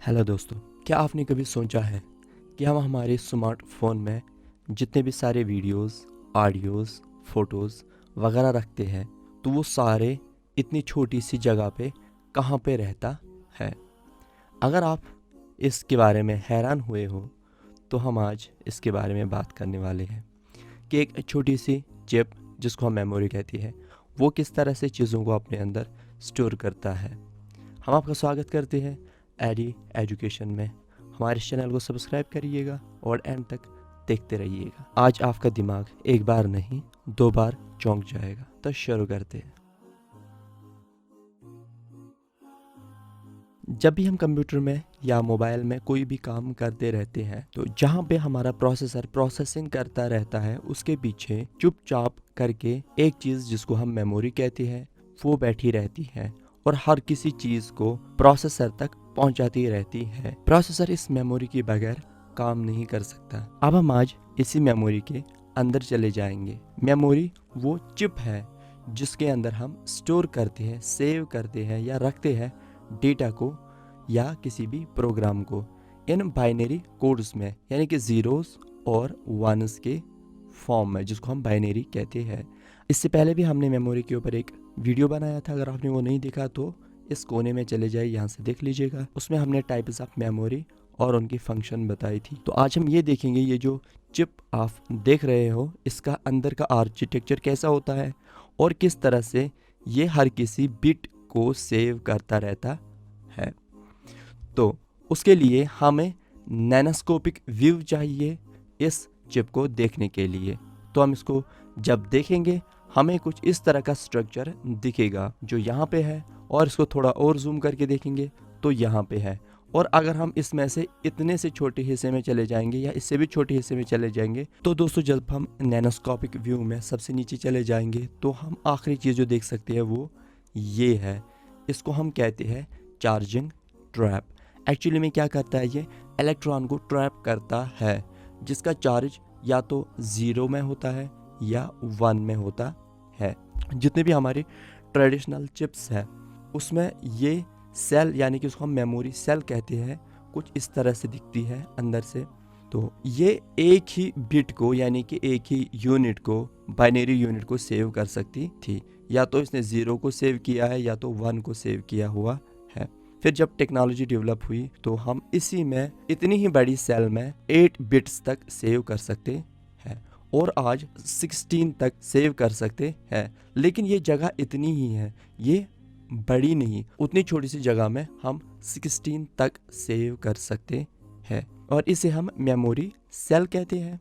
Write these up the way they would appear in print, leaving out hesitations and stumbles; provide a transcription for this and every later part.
Hello दोस्तों, क्या आपने कभी सोचा है कि हम हमारे स्मार्टफोन में जितने भी सारे वीडियोस, ऑडियोस, फोटोज़ वगैरह रखते हैं तो वो सारे इतनी छोटी सी जगह पे कहाँ पे रहता है। अगर आप इसके बारे में हैरान हुए हो तो हम आज इसके बारे में बात करने वाले हैं कि एक छोटी सी चिप जिसको हम मेमोरी कहती है वो किस तरह से चीज़ों को अपने अंदर स्टोर करता है। हम आपका स्वागत करते हैं एडी एजुकेशन में। हमारे चैनल को सब्सक्राइब करिएगा और एंड तक देखते रहिएगा। आज आपका दिमाग एक बार नहीं 2 बार चौंक जाएगा। तो शुरू करते हैं। जब भी हम कंप्यूटर में या मोबाइल में कोई भी काम करते रहते हैं तो जहाँ पे हमारा प्रोसेसर प्रोसेसिंग करता रहता है उसके पीछे चुपचाप करके एक चीज़ जिसको हम मेमोरी कहते हैं वो बैठी रहती है और हर किसी चीज़ को प्रोसेसर तक पहुंचाती रहती है। प्रोसेसर इस मेमोरी के बगैर काम नहीं कर सकता। अब हम आज इसी मेमोरी के अंदर चले जाएंगे। मेमोरी वो चिप है जिसके अंदर हम स्टोर करते हैं, सेव करते हैं या रखते हैं डेटा को या किसी भी प्रोग्राम को इन बाइनरी कोड्स में, यानी कि ज़ीरोस और वन्स के फॉर्म में, जिसको हम बाइनरी कहते हैं। इससे पहले भी हमने मेमोरी के ऊपर एक वीडियो बनाया था। अगर आपने वो नहीं देखा तो इस कोने में चले जाइए, यहाँ से देख लीजिएगा। उसमें हमने टाइप्स ऑफ मेमोरी और उनकी फंक्शन बताई थी। तो आज हम ये देखेंगे ये जो चिप आप देख रहे हो इसका अंदर का आर्किटेक्चर कैसा होता है और किस तरह से ये हर किसी बिट को सेव करता रहता है। तो उसके लिए हमें नैनोस्कोपिक व्यू चाहिए इस चिप को देखने के लिए। तो हम इसको जब देखेंगे हमें कुछ इस तरह का स्ट्रक्चर दिखेगा जो यहाँ पे है, और इसको थोड़ा और जूम करके देखेंगे तो यहाँ पे है। और अगर हम इसमें से इतने से छोटे हिस्से में चले जाएंगे या इससे भी छोटे हिस्से में चले जाएंगे तो दोस्तों जब हम नैनोस्कोपिक व्यू में सबसे नीचे चले जाएंगे तो हम आखिरी चीज़ जो देख सकते हैं वो ये है। इसको हम कहते हैं चार्जिंग ट्रैप। एक्चुअली में क्या करता है, ये इलेक्ट्रॉन को ट्रैप करता है जिसका चार्ज या तो 0 में होता है या 1 में होता है। जितने भी हमारे ट्रेडिशनल चिप्स हैं उसमें ये सेल, यानी कि उसको हम मेमोरी सेल कहते हैं, कुछ इस तरह से दिखती है अंदर से। तो ये एक ही बिट को, यानी कि एक ही यूनिट को, बाइनरी यूनिट को सेव कर सकती थी। या तो इसने 0 को सेव किया है या तो 1 को सेव किया हुआ है। फिर जब टेक्नोलॉजी डेवलप हुई तो हम इसी में इतनी ही बड़ी सेल में 8 बिट्स तक सेव कर सकते हैं और आज 16 तक सेव कर सकते हैं। लेकिन ये जगह इतनी ही है, ये बड़ी नहीं। उतनी छोटी सी जगह में हम 16 तक सेव कर सकते हैं और इसे हम मेमोरी सेल कहते हैं।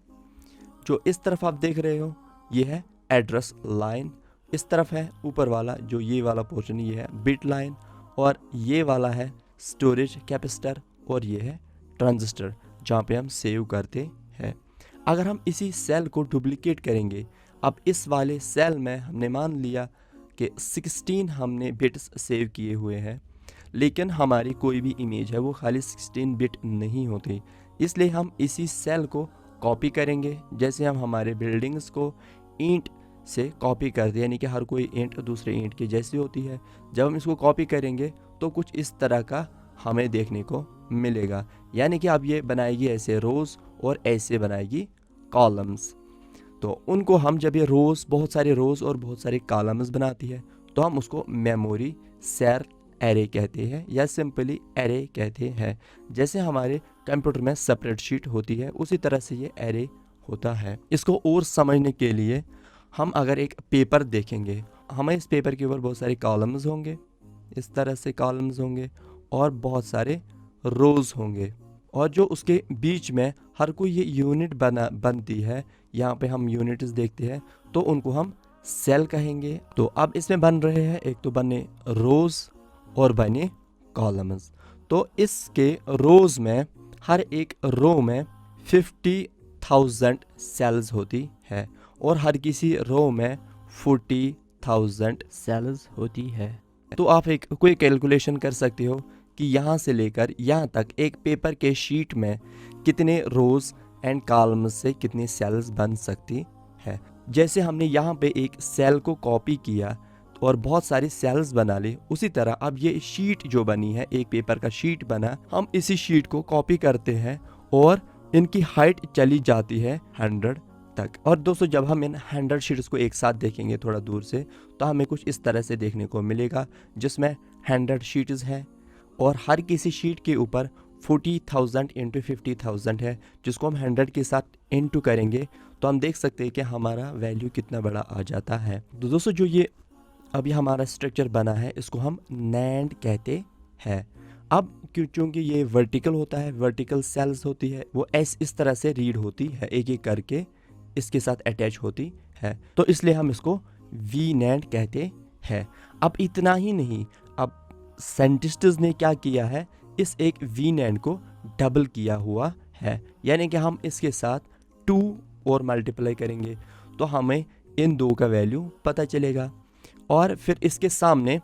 जो इस तरफ आप देख रहे हो ये है एड्रेस लाइन, इस तरफ है ऊपर वाला जो ये वाला पोर्शन, ये है बिट लाइन, और ये वाला है स्टोरेज कैपेसिटर, और ये है ट्रांजिस्टर जहाँ पे हम सेव करते हैं। अगर हम इसी सेल को डुप्लीकेट करेंगे, अब इस वाले सेल में हमने मान लिया कि 16 हमने बिट्स सेव किए हुए हैं, लेकिन हमारी कोई भी इमेज है वो खाली 16 बिट नहीं होती। इसलिए हम इसी सेल को कॉपी करेंगे, जैसे हम हमारे बिल्डिंग्स को ईंट से कॉपी करते हैं, यानी कि हर कोई ईंट दूसरे ईंट की जैसी होती है। जब हम इसको कॉपी करेंगे तो कुछ इस तरह का हमें देखने को मिलेगा, यानी कि अब ये बनाएगी ऐसे रोज़ और ऐसे बनाएगी कॉलम्स। तो उनको हम जब ये रोज़, बहुत सारे रोज़ और बहुत सारे कॉलम्स बनाती है तो हम उसको मेमोरी सेल एरे कहते हैं या सिंपली एरे कहते हैं। जैसे हमारे कंप्यूटर में स्प्रेडशीट होती है उसी तरह से ये एरे होता है। इसको और समझने के लिए हम अगर एक पेपर देखेंगे, हमें इस पेपर के ऊपर बहुत सारे कॉलम्स होंगे, इस तरह से कॉलम्स होंगे और बहुत सारे रोज़ होंगे, और जो उसके बीच में हर कोई ये यूनिट बनती है। यहाँ पे हम यूनिट्स देखते हैं तो उनको हम सेल कहेंगे। तो अब इसमें बन रहे हैं, एक तो बने रोज़ और बने कॉलम्स। तो इसके रोज़ में हर एक रो में 50,000 सेल्स होती है और हर किसी रो में 40,000 सेल्स होती है। तो आप एक कोई कैलकुलेशन कर सकते हो कि यहाँ से लेकर यहाँ तक एक पेपर के शीट में कितने रोज़ एंड कॉलम्स से कितनी सेल्स बन सकती है। जैसे हमने यहाँ पे एक सेल को कॉपी किया और बहुत सारी सेल्स बना ली, उसी तरह अब ये शीट जो बनी है, एक पेपर का शीट बना, हम इसी शीट को कॉपी करते हैं और इनकी हाइट चली जाती है 100 तक। और दोस्तों जब हम इन 100 शीट्स को एक साथ देखेंगे थोड़ा दूर से, तो हमें कुछ इस तरह से देखने को मिलेगा, जिसमें 100 शीट्स हैं और हर किसी शीट के ऊपर 40,000 इंटू 50,000 है, जिसको हम 100 के साथ इंटू करेंगे तो हम देख सकते हैं कि हमारा वैल्यू कितना बड़ा आ जाता है। तो दोस्तों जो ये अभी हमारा स्ट्रक्चर बना है, इसको हम NAND कहते हैं। अब क्योंकि ये वर्टिकल होता है, वर्टिकल सेल्स होती है, वो इस तरह से रीड होती है, एक एक करके इसके साथ अटैच होती है, तो इसलिए हम इसको VNAND कहते हैं। अब इतना ही नहीं, अब साइंटिस्ट्स ने क्या किया है, इस एक VNAND को डबल किया हुआ है, यानी कि हम इसके साथ 2 और मल्टीप्लाई करेंगे तो हमें इन दो का वैल्यू पता चलेगा। और फिर इसके सामने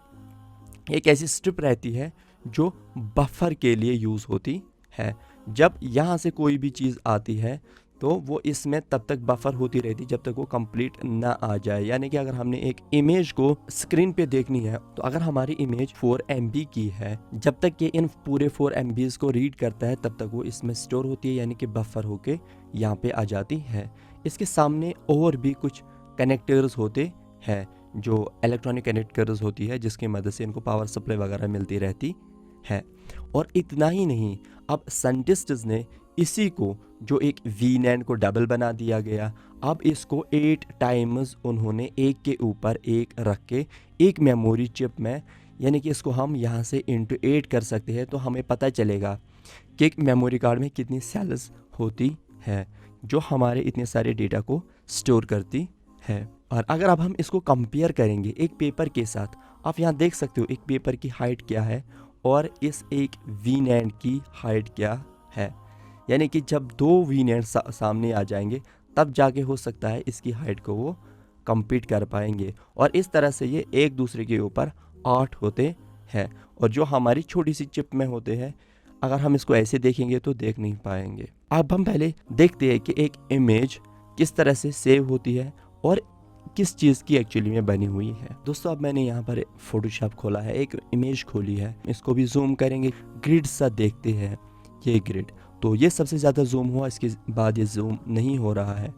एक ऐसी स्ट्रिप रहती है जो बफर के लिए यूज़ होती है। जब यहाँ से कोई भी चीज़ आती है तो वो इसमें तब तक बफर होती रहती जब तक वो कंप्लीट ना आ जाए। यानी कि अगर हमने एक इमेज को स्क्रीन पे देखनी है, तो अगर हमारी इमेज 4 MB की है, जब तक ये इन पूरे 4 MBs को रीड करता है तब तक वो इसमें स्टोर होती है, यानी कि बफर होके यहाँ पे आ जाती है। इसके सामने और भी कुछ कनेक्टर्स होते हैं, जो इलेक्ट्रॉनिक कनेक्टर्स होती है, जिसकी मदद से इनको पावर सप्लाई वगैरह मिलती रहती है। और इतना ही नहीं, अब साइंटिस्ट्स ने इसी को जो एक VNAND को डबल बना दिया गया, अब इसको 8 टाइम्स उन्होंने एक के ऊपर एक रख के एक मेमोरी चिप में, यानी कि इसको हम यहाँ से इंटू 8 कर सकते हैं, तो हमें पता चलेगा कि एक मेमोरी कार्ड में कितनी सेल्स होती है जो हमारे इतने सारे डेटा को स्टोर करती है। और अगर अब हम इसको कंपेयर करेंगे एक पेपर के साथ, आप यहाँ देख सकते हो एक पेपर की हाइट क्या है और इस एक VNAND की हाइट क्या है। यानी कि जब 2 VNAND सामने आ जाएंगे तब जाके हो सकता है इसकी हाइट को वो कंपीट कर पाएंगे। और इस तरह से ये एक दूसरे के ऊपर 8 होते हैं, और जो हमारी छोटी सी चिप में होते हैं, अगर हम इसको ऐसे देखेंगे तो देख नहीं पाएंगे। अब हम पहले देखते हैं कि एक इमेज किस तरह से सेव होती है और किस चीज़ की एक्चुअली में बनी हुई है। दोस्तों अब मैंने यहाँ पर फोटोशॉप खोला है, एक इमेज खोली है, इसको भी जूम करेंगे, ग्रिड सा देखते हैं। ये ग्रिड, तो ये सबसे ज़्यादा जूम हुआ, इसके बाद ये जूम नहीं हो रहा है।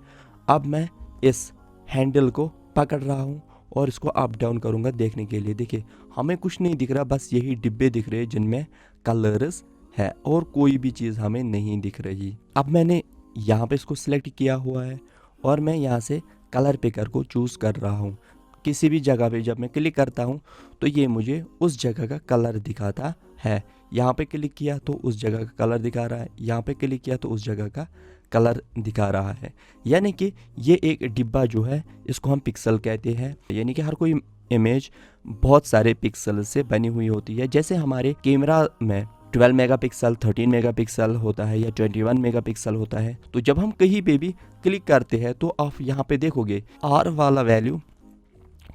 अब मैं इस हैंडल को पकड़ रहा हूँ और इसको अप डाउन करूँगा देखने के लिए। देखिए हमें कुछ नहीं दिख रहा, बस यही डिब्बे दिख रहे हैं जिनमें कलर्स है और कोई भी चीज़ हमें नहीं दिख रही। अब मैंने यहाँ पे इसको सिलेक्ट किया हुआ है और मैं यहाँ से कलर पिकर को चूज़ कर रहा हूँ। किसी भी जगह पे जब मैं क्लिक करता हूँ तो ये मुझे उस जगह का कलर दिखाता है। यहाँ पे क्लिक किया तो उस जगह का कलर दिखा रहा है, यहाँ पे क्लिक किया तो उस जगह का कलर दिखा रहा है। यानी कि ये एक डिब्बा जो है इसको हम पिक्सल कहते हैं। यानी कि हर कोई इमेज बहुत सारे पिक्सल से बनी हुई होती है। जैसे हमारे कैमरा में 12 मेगापिक्सल, 13 मेगापिक्सल होता है या 21 मेगापिक्सल होता है, तो जब हम कहीं पे भी क्लिक करते हैं तो आप यहाँ पे देखोगे R वाला वैल्यू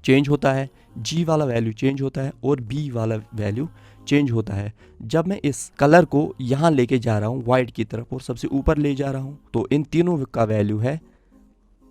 चेंज होता है, G वाला वैल्यू चेंज होता है और B वाला वैल्यू चेंज होता है। जब मैं इस कलर को यहाँ लेके जा रहा हूँ वाइट की तरफ और सबसे ऊपर ले जा रहा हूँ, तो इन तीनों का वैल्यू है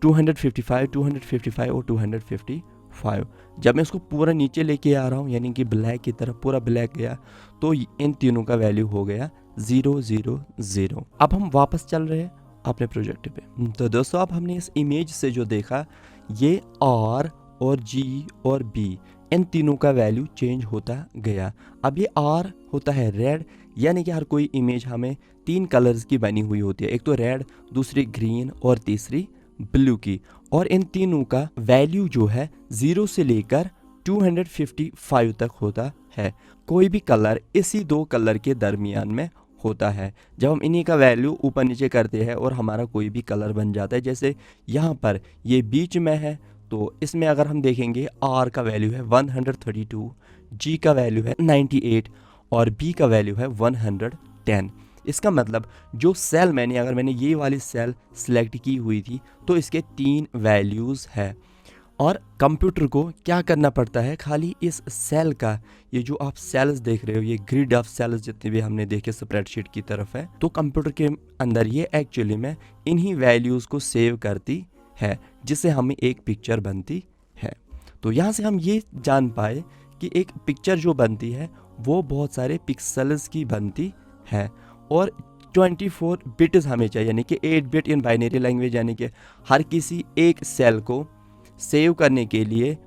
255, 255 और 255। जब मैं इसको पूरा नीचे लेके आ रहा हूँ, यानी कि ब्लैक की तरफ पूरा ब्लैक गया, तो इन तीनों का वैल्यू हो गया 000। अब हम वापस चल रहे हैं अपने प्रोजेक्ट पे। तो दोस्तों अब हमने इस इमेज से जो देखा, ये R और G और B इन तीनों का वैल्यू चेंज होता गया। अब ये R होता है रेड, यानी कि हर कोई इमेज हमें 3 कलर्स की बनी हुई होती है, एक तो रेड, दूसरी ग्रीन और तीसरी ब्लू की। और इन तीनों का वैल्यू जो है 0 से लेकर 255 तक होता है। कोई भी कलर इसी 2 कलर के दरमियान में होता है। जब हम इन्हीं का वैल्यू ऊपर नीचे करते हैं और हमारा कोई भी कलर बन जाता है, जैसे यहाँ पर ये बीच में है, तो इसमें अगर हम देखेंगे R का वैल्यू है 132, G का वैल्यू है 98 और B का वैल्यू है 110। इसका मतलब जो सेल अगर मैंने ये वाली सेल सिलेक्ट की हुई थी तो इसके 3 वैल्यूज़ है। और कंप्यूटर को क्या करना पड़ता है, खाली इस सेल का, ये जो आप सेल्स देख रहे हो, ये ग्रिड ऑफ सेल्स जितने भी हमने देखे स्प्रेडशीट की तरफ है, तो कंप्यूटर के अंदर ये एक्चुअली में इन्हीं वैल्यूज़ को सेव करती है, जिससे हमें एक पिक्चर बनती है। तो यहाँ से हम ये जान पाए कि एक पिक्चर जो बनती है वो बहुत सारे पिक्सल्स की बनती है और 24 बिट्स हमें चाहिए, यानी कि 8 बिट इन बाइनरी लैंग्वेज, यानी कि हर किसी एक सेल को सेव करने के लिए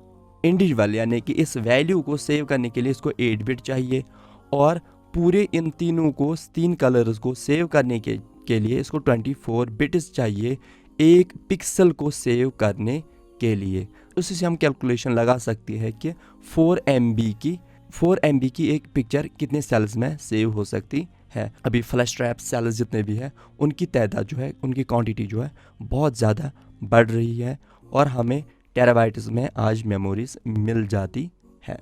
इंडिविजुअल, यानी कि इस वैल्यू को सेव करने के लिए इसको 8 बिट चाहिए, और पूरे इन तीनों को, 3 कलर्स को सेव करने के लिए इसको 24 बिट्स चाहिए एक पिक्सल को सेव करने के लिए। उसी से हम कैलकुलेशन लगा सकते हैं कि 4 MB की एक पिक्चर कितने सेल्स में सेव हो सकती है। अभी फ्लैश ड्राइव सेल्स जितने भी हैं उनकी तादाद जो है, उनकी क्वांटिटी जो है बहुत ज़्यादा बढ़ रही है और हमें टेराबाइट्स में आज मेमोरीज मिल जाती है।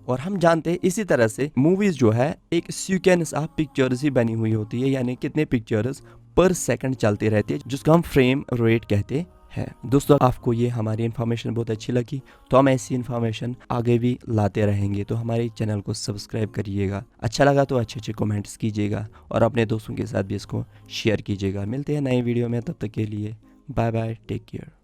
और हम जानते हैं इसी तरह से मूवीज़ जो है एक सीक्वेंस ऑफ पिक्चर्स ही बनी हुई होती है, यानी कितने पिक्चर्स पर सेकंड चलते रहते हैं, जिसको हम फ्रेम रेट कहते हैं। दोस्तों, आपको ये हमारी इन्फॉर्मेशन बहुत अच्छी लगी तो हम ऐसी इन्फॉर्मेशन आगे भी लाते रहेंगे, तो हमारे चैनल को सब्सक्राइब करिएगा। अच्छा लगा तो अच्छे अच्छे कमेंट्स कीजिएगा और अपने दोस्तों के साथ भी इसको शेयर कीजिएगा। मिलते हैं नई वीडियो में, तब तक के लिए बाय बाय, टेक केयर।